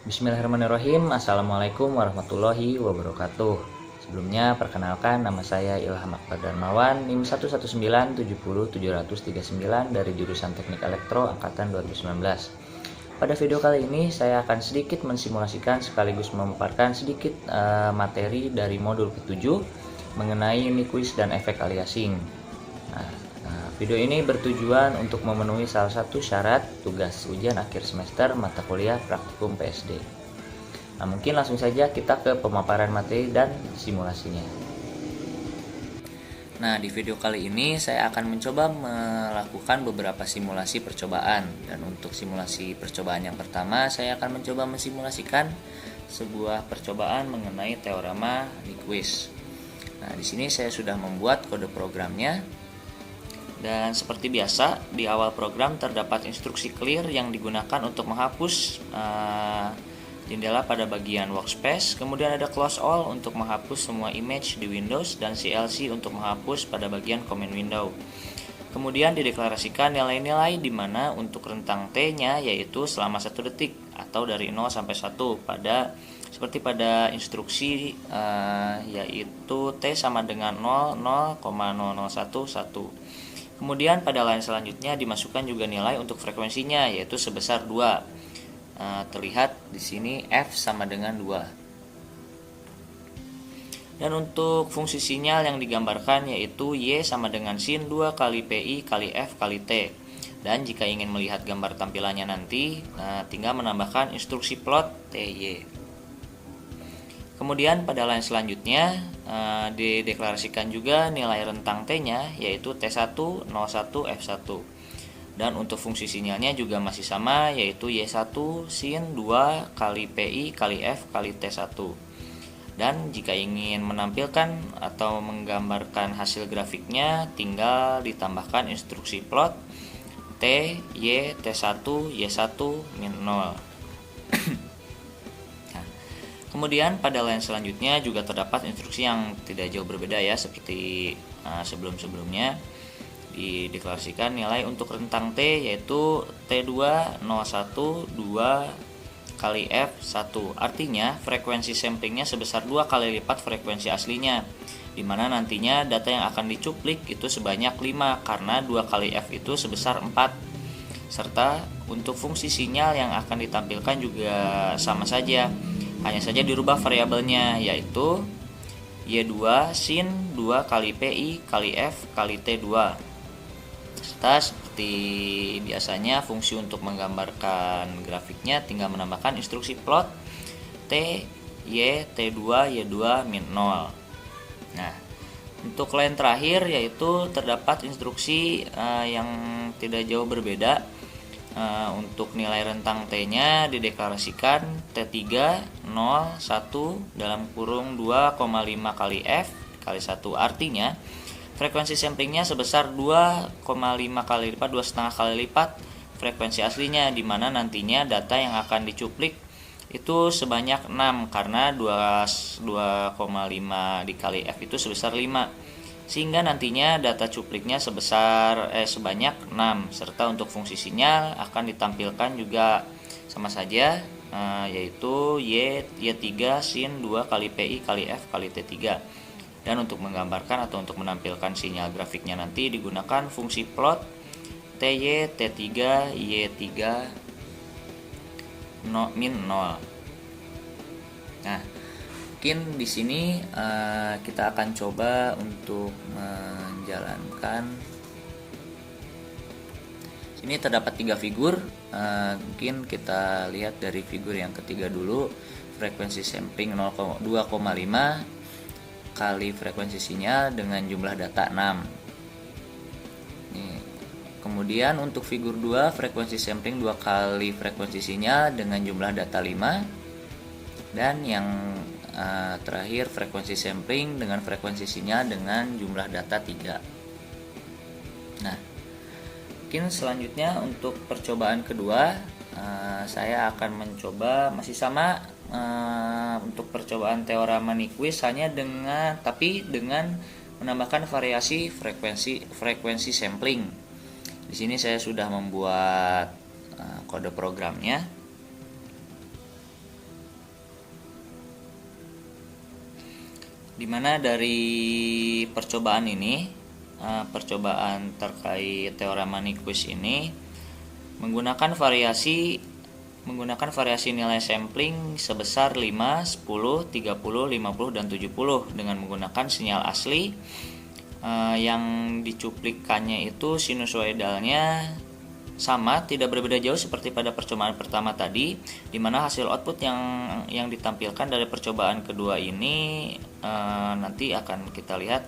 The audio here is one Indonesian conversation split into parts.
Bismillahirrahmanirrahim. Assalamualaikum warahmatullahi wabarakatuh. Sebelumnya perkenalkan, nama saya Ilham Akbar Darmawan, NIM 119707039 dari jurusan Teknik Elektro angkatan 2019. Pada video kali ini saya akan sedikit mensimulasikan sekaligus memaparkan sedikit materi dari modul ke-7 mengenai unit quiz dan efek aliasing. Video ini bertujuan untuk memenuhi salah satu syarat tugas ujian akhir semester mata kuliah praktikum PSD. Mungkin langsung saja kita ke pemaparan materi dan simulasinya. Di video kali ini saya akan mencoba melakukan beberapa simulasi percobaan. Dan untuk simulasi percobaan yang pertama, saya akan mencoba mensimulasikan sebuah percobaan mengenai teorema Nyquist. Di sini saya sudah membuat kode programnya. Dan seperti biasa, di awal program terdapat instruksi clear yang digunakan untuk menghapus jendela pada bagian workspace. Kemudian ada close all untuk menghapus semua image di Windows, dan CLC untuk menghapus pada bagian command window. Kemudian dideklarasikan nilai-nilai di mana untuk rentang T-nya yaitu selama 1 detik atau dari 0 sampai 1 seperti pada instruksi yaitu T sama dengan 0,0011. Kemudian pada line selanjutnya dimasukkan juga nilai untuk frekuensinya yaitu sebesar 2. Terlihat di sini F sama dengan 2. Dan untuk fungsi sinyal yang digambarkan yaitu Y sama dengan sin 2 kali PI kali F kali T. Dan jika ingin melihat gambar tampilannya nanti, tinggal menambahkan instruksi plot TY. Kemudian pada line selanjutnya dideklarasikan juga nilai rentang T-nya yaitu T1, 01, F1. Dan untuk fungsi sinyalnya juga masih sama yaitu Y1 sin 2 kali PI kali F kali T1. Dan jika ingin menampilkan atau menggambarkan hasil grafiknya, tinggal ditambahkan instruksi plot T, Y, T1, Y1, min 0. Kemudian pada line selanjutnya juga terdapat instruksi yang tidak jauh berbeda ya, seperti sebelum-sebelumnya. Dideklarasikan nilai untuk rentang T yaitu T2 01 2 kali F1. Artinya frekuensi samplingnya sebesar 2 kali lipat frekuensi aslinya, dimana nantinya data yang akan dicuplik itu sebanyak 5 karena 2 kali F itu sebesar 4. Serta untuk fungsi sinyal yang akan ditampilkan juga sama saja, hanya saja dirubah variabelnya yaitu Y2 sin 2 kali PI kali F kali T2. Serta seperti biasanya fungsi untuk menggambarkan grafiknya tinggal menambahkan instruksi plot T, Y, T2, Y2, min 0. Untuk line terakhir yaitu terdapat instruksi yang tidak jauh berbeda. Untuk nilai rentang T-nya dideklarasikan T3 0 1 dalam kurung 2,5 kali F kali 1. Artinya frekuensi samplingnya sebesar 2,5 kali lipat, 2,5 kali lipat frekuensi aslinya, dimana nantinya data yang akan dicuplik itu sebanyak 6 karena 2,5 dikali F itu sebesar 5. Sehingga nantinya data cupliknya sebanyak 6, serta untuk fungsi sinyal akan ditampilkan juga sama saja yaitu Y3 sin 2 kali PI kali F kali T3. Dan untuk menggambarkan atau untuk menampilkan sinyal grafiknya nanti digunakan fungsi plot TY T3 Y3 min 0. Mungkin di sini kita akan coba untuk menjalankan. Sini terdapat 3 figur. Mungkin kita lihat dari figur yang ketiga dulu. Frekuensi sampling 2,5 kali frekuensi sinyal dengan jumlah data 6. Kemudian untuk figur 2, frekuensi sampling 2 kali frekuensi sinyal dengan jumlah data 5. Dan yang terakhir frekuensi sampling dengan frekuensi sinyal dengan jumlah data 3. Mungkin selanjutnya untuk percobaan kedua saya akan mencoba masih sama untuk percobaan teorema Nyquist hanya dengan menambahkan variasi frekuensi sampling. Di sini saya sudah membuat kode programnya. Dimana dari percobaan ini, percobaan terkait teorema Nyquist ini menggunakan variasi nilai sampling sebesar 5, 10, 30, 50 dan 70 dengan menggunakan sinyal asli yang dicuplikannya itu sinusoidalnya sama, tidak berbeda jauh seperti pada percobaan pertama tadi, di mana hasil output yang ditampilkan dari percobaan kedua ini nanti akan kita lihat,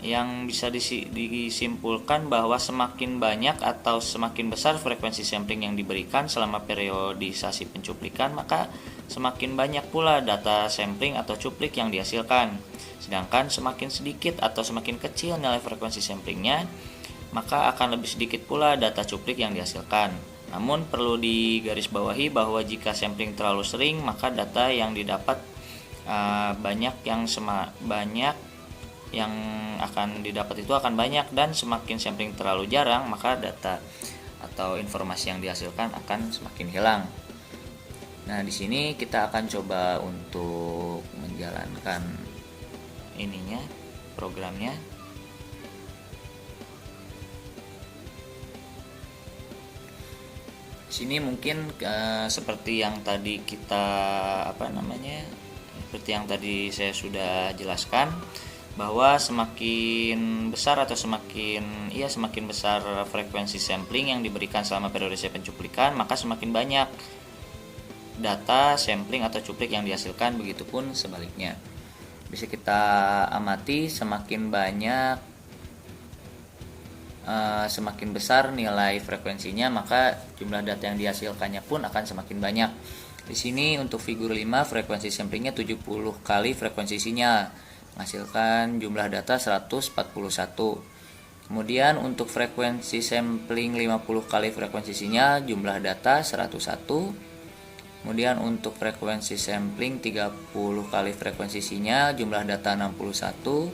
yang bisa disimpulkan bahwa semakin banyak atau semakin besar frekuensi sampling yang diberikan selama periodisasi pencuplikan, maka semakin banyak pula data sampling atau cuplik yang dihasilkan. Sedangkan semakin sedikit atau semakin kecil nilai frekuensi samplingnya, maka akan lebih sedikit pula data cuplik yang dihasilkan. Namun perlu digarisbawahi bahwa jika sampling terlalu sering, maka data yang didapat banyak yang akan didapat itu akan banyak, dan semakin sampling terlalu jarang, maka data atau informasi yang dihasilkan akan semakin hilang. Nah, di sini kita akan coba untuk menjalankan programnya. Sini mungkin seperti yang tadi seperti yang tadi saya sudah jelaskan, bahwa semakin besar frekuensi sampling yang diberikan selama periodisasi pencuplikan, maka semakin banyak data sampling atau cuplik yang dihasilkan. Begitupun sebaliknya. Bisa kita amati semakin besar nilai frekuensinya, maka jumlah data yang dihasilkannya pun akan semakin banyak. Di sini untuk figur 5, frekuensi samplingnya 70 kali frekuensi sinyal, menghasilkan jumlah data 141. Kemudian untuk frekuensi sampling 50 kali frekuensi sinyal, jumlah data 101. Kemudian untuk frekuensi sampling 30 kali frekuensi sinyal, jumlah data 61.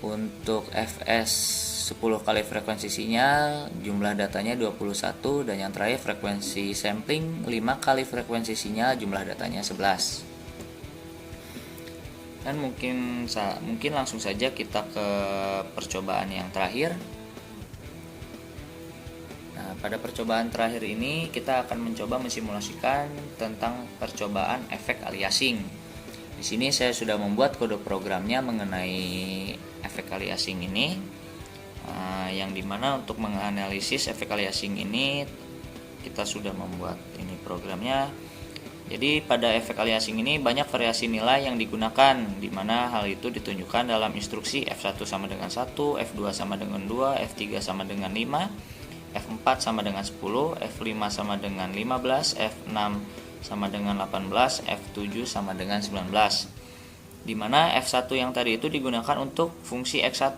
Untuk Fs 10 kali frekuensi sinyal, jumlah datanya 21. Dan yang terakhir frekuensi sampling 5 kali frekuensi sinyal, jumlah datanya 11. Dan mungkin langsung saja kita ke percobaan yang terakhir. Nah, pada percobaan terakhir ini kita akan mencoba mensimulasikan tentang percobaan efek aliasing. Di sini saya sudah membuat kode programnya mengenai efek aliasing ini, yang dimana untuk menganalisis efek aliasing ini kita sudah membuat ini programnya. Jadi pada efek aliasing ini banyak variasi nilai yang digunakan, di mana hal itu ditunjukkan dalam instruksi F1 sama dengan 1, F2 sama dengan 2, F3 sama dengan 5, F4 sama dengan 10, F5 sama dengan 15, F6 sama dengan 18, F7 sama dengan 19. Di mana F1 yang tadi itu digunakan untuk fungsi X1.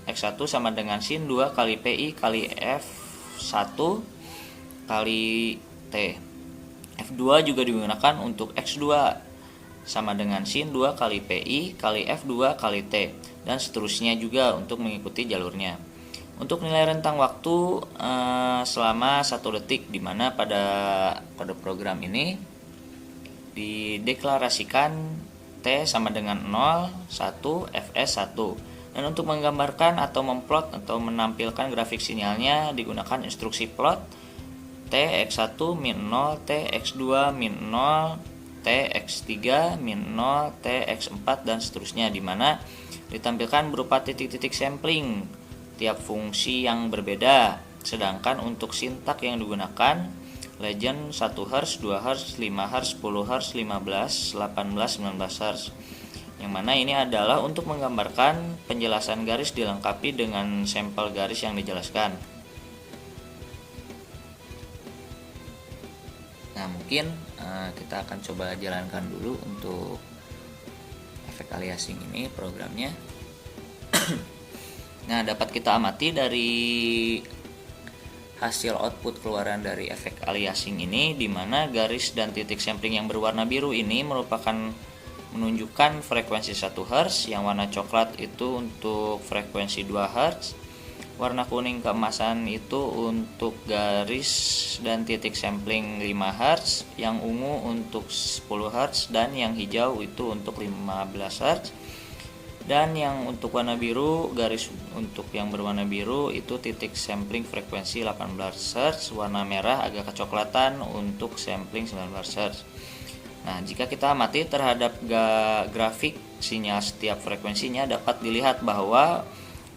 X1 sama dengan sin 2 kali PI kali F1 kali T. F2 juga digunakan untuk X2 sama dengan sin 2 kali PI kali F2 kali T, dan seterusnya juga untuk mengikuti jalurnya. Untuk nilai rentang waktu selama 1 detik, di mana pada kode program ini dideklarasikan T sama dengan 0, 1, Fs 1. Dan untuk menggambarkan atau memplot atau menampilkan grafik sinyalnya digunakan instruksi plot Tx1 min 0, Tx2 min 0, Tx3 min 0, Tx4 dan seterusnya, di mana ditampilkan berupa titik-titik sampling tiap fungsi yang berbeda. Sedangkan untuk sintak yang digunakan legend 1 Hz, 2 Hz, 5 Hz, 10 Hz, 15, 18, 19 Hz. Yang mana ini adalah untuk menggambarkan penjelasan garis dilengkapi dengan sampel garis yang dijelaskan. Nah, mungkin kita akan coba jalankan dulu untuk efek aliasing ini programnya. Nah, dapat kita amati dari hasil output keluaran dari efek aliasing ini, di mana garis dan titik sampling yang berwarna biru ini merupakan menunjukkan frekuensi 1 Hz, yang warna coklat itu untuk frekuensi 2 Hz, Warna kuning keemasan itu untuk garis dan titik sampling 5 Hz, yang ungu untuk 10 Hz, dan yang hijau itu untuk 15 Hz. Dan yang untuk warna biru, garis untuk yang berwarna biru itu titik sampling frekuensi 18 Hz, warna merah agak kecoklatan untuk sampling 19 Hz. Nah, jika kita amati terhadap grafik sinyal setiap frekuensinya, dapat dilihat bahwa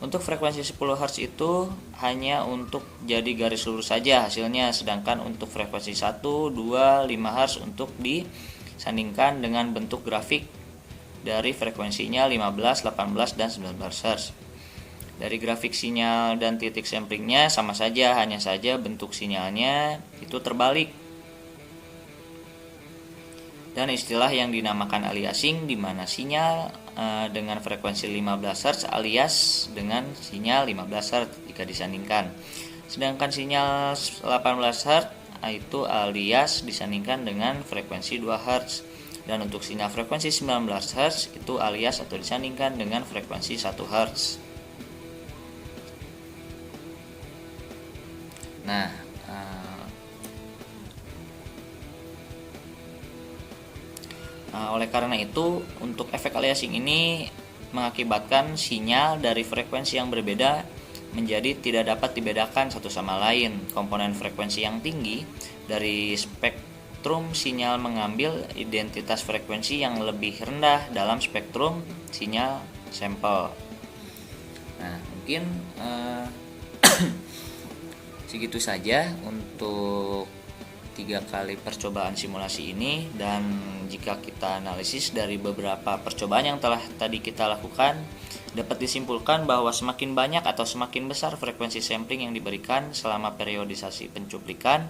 untuk frekuensi 10 Hz itu hanya untuk jadi garis lurus saja hasilnya, sedangkan untuk frekuensi 1, 2, 5 Hz untuk disandingkan dengan bentuk grafik dari frekuensinya 15, 18, dan 19 Hz. Dari grafik sinyal dan titik samplingnya sama saja, hanya saja bentuk sinyalnya itu terbalik. Dan istilah yang dinamakan aliasing, di mana sinyal dengan frekuensi 15 Hz alias dengan sinyal 15 Hz jika disandingkan. Sedangkan sinyal 18 Hz itu alias disandingkan dengan frekuensi 2 Hz. Dan untuk sinyal frekuensi 19 Hz itu alias atau disandingkan dengan frekuensi 1 Hz. Nah, oleh karena itu, untuk efek aliasing ini mengakibatkan sinyal dari frekuensi yang berbeda menjadi tidak dapat dibedakan satu sama lain. Komponen frekuensi yang tinggi dari spektrum sinyal mengambil identitas frekuensi yang lebih rendah dalam spektrum sinyal sampel. Nah, mungkin segitu saja untuk 3 kali percobaan simulasi ini. Dan jika kita analisis dari beberapa percobaan yang telah tadi kita lakukan, dapat disimpulkan bahwa semakin banyak atau semakin besar frekuensi sampling yang diberikan selama periodisasi pencuplikan,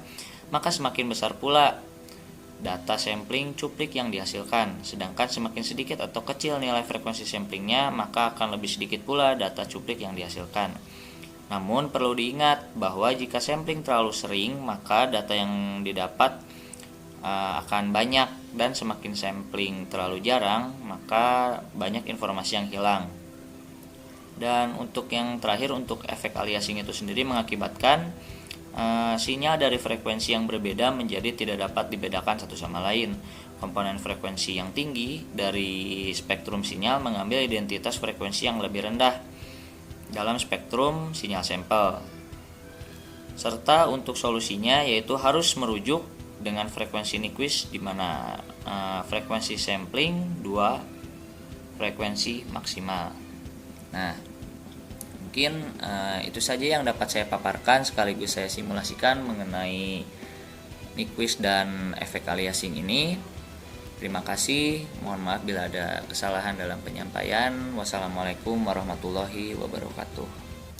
maka semakin besar pula data sampling cuplik yang dihasilkan. Sedangkan semakin sedikit atau kecil nilai frekuensi samplingnya, maka akan lebih sedikit pula data cuplik yang dihasilkan. Namun perlu diingat bahwa jika sampling terlalu sering, maka data yang didapat akan banyak, dan semakin sampling terlalu jarang, maka banyak informasi yang hilang. Dan untuk yang terakhir, untuk efek aliasing itu sendiri mengakibatkan sinyal dari frekuensi yang berbeda menjadi tidak dapat dibedakan satu sama lain. Komponen frekuensi yang tinggi dari spektrum sinyal mengambil identitas frekuensi yang lebih rendah dalam spektrum sinyal sampel. Serta untuk solusinya yaitu harus merujuk dengan frekuensi Nyquist, di mana frekuensi sampling 2 frekuensi maksimal. Nah, mungkin itu saja yang dapat saya paparkan sekaligus saya simulasikan mengenai Nyquist dan efek aliasing ini. Terima kasih, mohon maaf bila ada kesalahan dalam penyampaian. Wassalamualaikum warahmatullahi wabarakatuh.